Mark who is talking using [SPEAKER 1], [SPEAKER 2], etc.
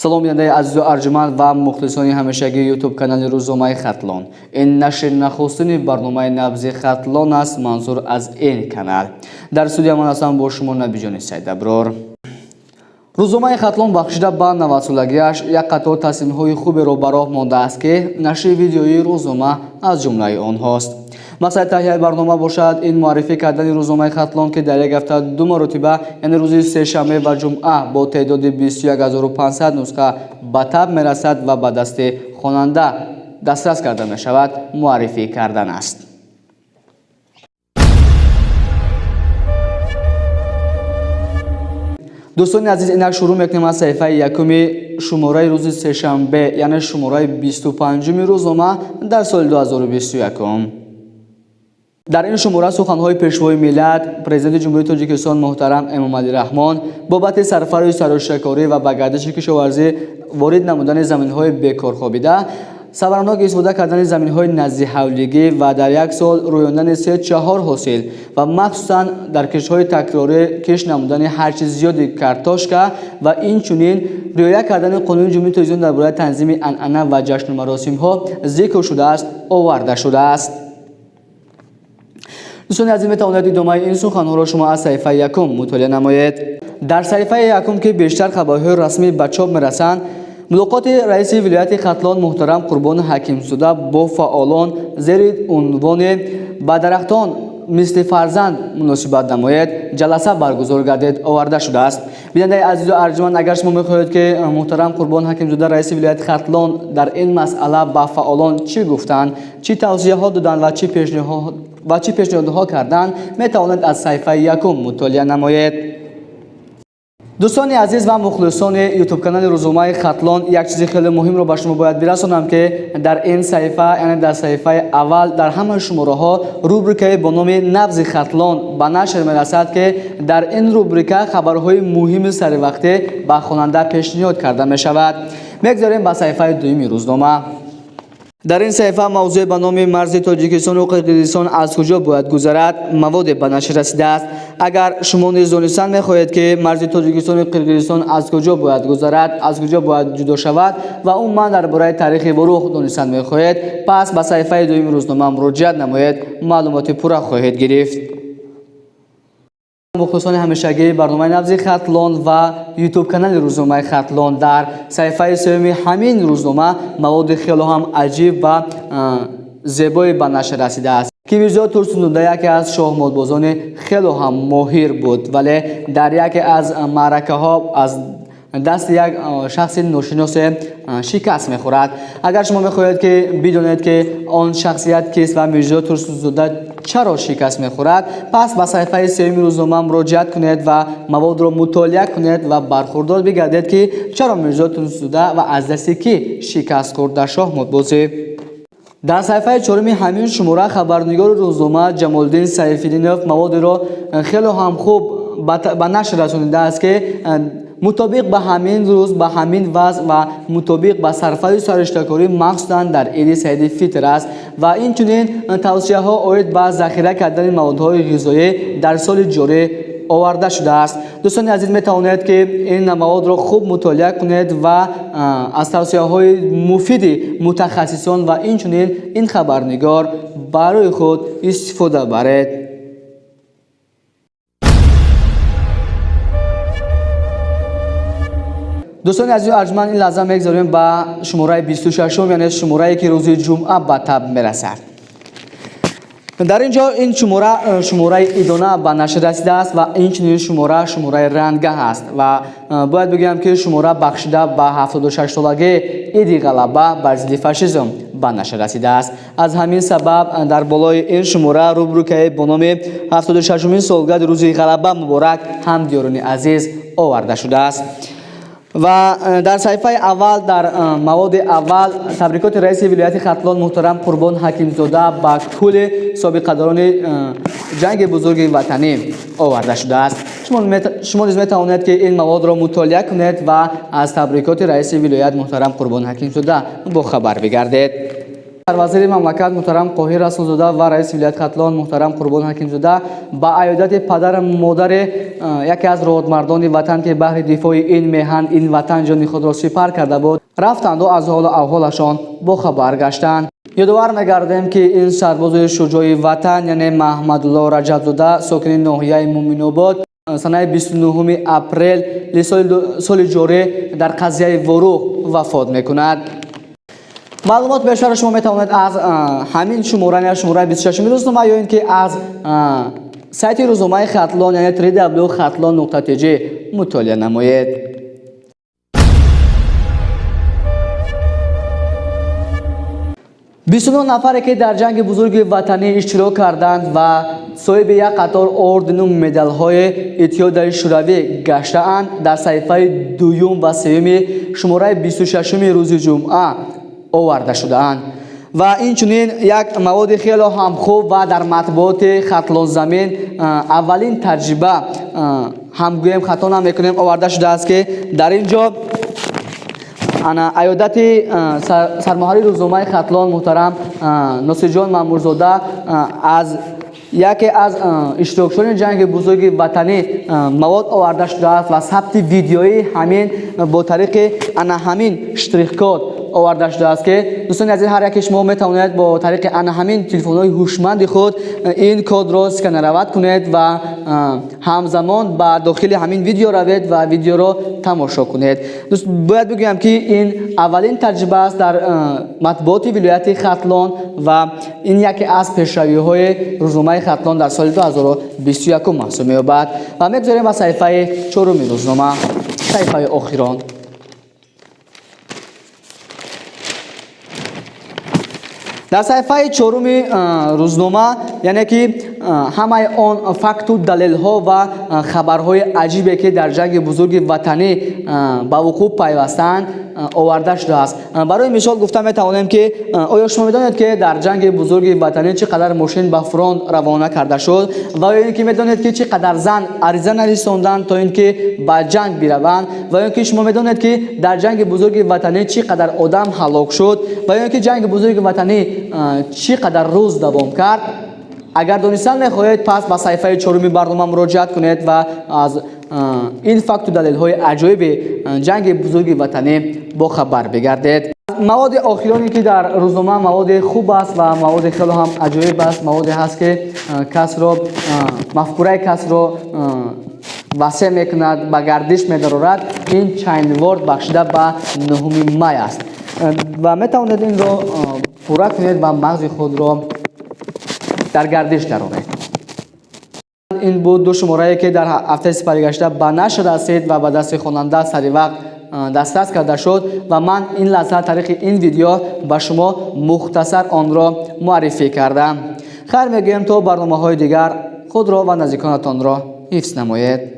[SPEAKER 1] салом бинандаи азизу арҷуманд ва мухлисони ҳамешагии ютуб канали рӯзномаи хатлон. ин нашри нахустини барномаи Набзи Хатлон аст, манзур аз ин канал. дар студия ман ҳастам бо шумо Набиҷони Сайдаброр. рӯзномаи хатлон бахшида ба навасолагиаш як қатор таснимҳои хуберо ба роҳ мондааст ки нашри видеои рӯзнома аз ҷумлаи онҳост. мақсади таҳияи барнома бошад ин муаррифӣ кардани рӯзномаи хатлон ки дар як ҳафта ду маротиба, яъне рӯзи сешанбе ва ҷумъа бо теъдоди 21500 нусха ба таб мерасад ва ба дасти хонанда дастрас карда мешавад, муаррифӣ кардан аст. дӯстони азиз, инак шурӯъ мекунем аз саҳифаи якуми шумораи рӯзи сешанбе, яъне шумораи 25-уми рӯзнома дар соли 2021. дар ин шумора суханҳои пешвои миллат, президенти ҷумҳурии Тоҷикистон муҳтарам Эмомалӣ Раҳмон бобати сарфарои сарӯшакорӣ ва ба гардиши кишоварзӣ ворид намудани заминҳои бекорхобида, сабарнок истифода кардани заминҳои наздиҳавлигӣ ва дар як сол рӯёндани 3-4 ҳосил ва махсусан дар кишҳои такрорӣ киш намудани ҳарчи зиёди картошка ва инчунин риоя кардани қонуни ҷумҳурии Тоҷикистон дар бораи танзими анъана ва ҷашну маросимҳо зикр шудааст, оварда шудааст. дӯстони азиз, метавонед идомаи ин суханҳоро шумо аз саҳифаи якум мутолиа намоед. дар саҳифаи якум ки бештар хабарҳои расмӣ ба чоп мерасанд, мулоқоти раиси вилояти Хатлон муҳтарам Қурбон Ҳакимзода бо фаъолон зери унвони «Ба дарахтон мисли фарзанд муносибат намоед» ҷаласа баргузор гардид оварда шудааст. бинандаи азизу арҷуманд, агар шумо мехоҳед ки муҳтарам Қурбон Ҳакимзода раиси вилояти Хатлон дар ин масъала ба фаъолон чӣ гуфтанд, чӣ тавсияҳо доданд ва чӣ пешниҳодҳо карданд, метавонед аз саҳифаи якум мутолиа намоед. дӯстони азиз ва мухлисони ютуб канали рӯзномаи Хатлон, як чизи хеле муҳимро ба шумо бояд бирасонам ки дар ин саҳифа, яъне дар саҳифаи аввал дар ҳамаи шумораҳо рубрикаи бо номи Набзи Хатлон ба нашр мерасад ки дар ин рубрика хабарҳои муҳими саривақтӣ ба хонанда пешниҳод карда мешавад. мегзорем ба саҳифаи дуюми рӯзнома. дар ин саҳифа мавзӯъ ба номи марзи Тоҷикистону Қирғизистон аз куҷо бояд гузарад маводе ба нашр расидааст. агар шумо низ донистан мехоҳед ки марзи Тоҷикистону Қирғизистон аз куҷо бояд гузарад, аз куҷо бояд ҷудо шавад ва умуман дар бораи таърихи ворух донистан мехоҳед, пас ба саҳифаи дуюми рӯзнома муроҷиат намоед, маълумоти пурра хоҳед гирифт. мухлисони ҳамешагии барномаи Набзи Хатлон ва ютуб канали рӯзномаи Хатлон, дар саҳифаи сеюми ҳамин рӯзнома маводи хело ҳам аҷиб ва зебое ба нашр расидааст ки Мирзо Турсунзода яке аз шоҳмодбозони хело ҳам моҳир буд, вале дар яке аз маъракаҳо аз дасти як шахси ношиносе шикаст мехӯрад. агар шумо мехоҳед ки бидонед ки он шахсият кист ва Мирзо Турсунзода чаро шикаст мехӯрад, пас ба саҳифаи сеюми рӯзнома муроҷиат кунед ва маводро мутолиа кунед ва бархурдор бигардед ки чаро Мирзо Турсунзода ва аз дасти кӣ шикаст хӯрд дар шоҳмодбозӣ. дар саҳифаи чорumi ҳамин шумора хабарнигори рӯзнома Ҷамолиддин Сайфиддинов маводеро хело ҳам хуб ба нашр расонидааст ки мутобиқ ба ҳамин рӯз, ба ҳамин вазъ ва мутобиқ ба сарфаи сарӯштакорӣ махсусан дар иди Саиди Фитр аст ва инчунин тавсияҳо оид ба захира кардани маводҳои ғизоӣ дар соли ҷорӣ оварда шудааст. дӯстони азиз, метавонед ки ин маводро хуб мутолиа кунед ва аз тавсияҳои муфиди мутахассисон ва инчунин ин хабарнигор барои худ истифода баред. дӯстони азизу арҷуманд, ин лаҳза мегзорем ба шумораи 26, яъне шуморае ки рӯзи ҷумъа ба таб мерасад. дар ин ҷо ин шумораи идона ба нашр расидааст ва инчунин шумораи ранггаҳ аст ва бояд бигӯям ки шумора бахшида ба 76-солагии иди ғалаба бар зидди фашизм ба нашр расидааст. аз ҳамин сабаб дар болои ин шумора рубрикае бо номи 76-умин солгарди рӯзи ғалаба муборак ҳамдиёрони азиз оварда шудааст. ва дар саҳифаи аввал, дар маводи аввал, табрикоти раиси вилояти Хатлон муҳтарам Қурбон Ҳакимзода ба кӯли собиқадарони ҷанги бузурги ватанӣ оварда шудааст. шумо низ метавонед ки ин маводро мутолиа кунед ва аз табрикоти раиси вилоят муҳтарам Қурбон Ҳакимзода бохабар бигардед. وزیر مملکت محترم قاهر رسولزاده و رئیس ولایت خطلان محترم قربان حکیمزاده با عیادت پدر مادر یکی از رودمردان وطن که بهر دفاع این میهن این وطن جان خود را سپر کرده بود رفتند و از حال و احوالشان با خبر گشتند. یادآور می‌گردیم که این سرباز شجاع وطن یعنی محمدالله رجب‌زاده ساکن ناحیه مومن‌آباد سنه 29 اپریل سال جاری در قضیه وروغ وفات میکند. معلومات بیشتر شما میتوانید از همین شماره 26 روزنامه یا اینکه از سایت روزنامه خطلان یعنی www.khatlan.tg مطالعه نمایید. 29 نفری که در جنگ بزرگ وطنی اشتراک کردند و صاحب یک قطار اردن و مدال های اتحادیه شوروی گشته‌اند در صحیفه دوم و سوم شماره 26 روز جمعه آورده شده‌اند و اینچنین یک مواد خیلی هم خوب و در مطبوعات خطلان زمین اولین تجربه هم گویم خطا نمیکنیم آورده شده است که در اینجا عیادت سرمحری روزنامه خطلان محترم ناصر جان مامورزاده از یکی از اشتراکچیان جنگ بزرگ وطنی مواد آورده شده است و ثبت ویدیویی همین با طریق همین شتریک-کد آورده شده است که دوستان عزیز هر یک شما میتوانید با طریق همین تلفن‌های هوشمند خود این کد را اسکنرات کنید و همزمان با داخل همین ویدیو روید و ویدیو را تماشا کنید. دوست باید بگویم که این اولین تجربه است در مطبوعات ولایت خطلان و این یکی از پیشروی‌های روزنامه خطلان در سال 2021 محسوب می‌یابد و می‌گذاریم با صحیفه 4 روزنامه صحیفه آخران. در صحیفه 4 روزنامه یعنی که همه آن فکت و دلیل ها و خبرهای عجیبی که در جنگ بزرگ وطنی به وقوع پیوستند آورده شده است. برای مثال گفتم میتوانیم که آیا شما میدانید که در جنگ بزرگ وطنی چقدر ماشین به فرانت روانه کرده شد و یا اینکه میدانید که چقدر زن عریضه نرساندند تا اینکه به جنگ بروند و یا اینکه شما میدانید که در جنگ بزرگ وطنی چقدر آدم هلاک شد و یا اینکه جنگ بزرگ وطنی چقدر روز دوام کرد. اگر دانستن میخواهید پس به صفحه 4 برنامه مراجعت کنید و از این فکت و دلیل های عجایب جنگ بزرگ وطنی با خبر بگردید. مواد آخرانی که در روزنامه مواد خوب است و مواد خیلی هم عجایب است، مواد هست که کس را مفکوره کس را وسیع میکند به گردش می‌دارد. این چند ورد بخشیده به 9 مای است و میتوانید این را پورا کنید و مغز خود را در گردش درآورید. این بود دو شماره که در هفته سپری گشته به نشر رسید و به دست خواننده سری وقت دسترس کرده شد و من این لحظه طریق این ویدیو به شما مختصر آن را معرفی کردم. خیر میگویم تا برنامه‌های دیگر خود را و نزدیکانتان را حفظ نمایید.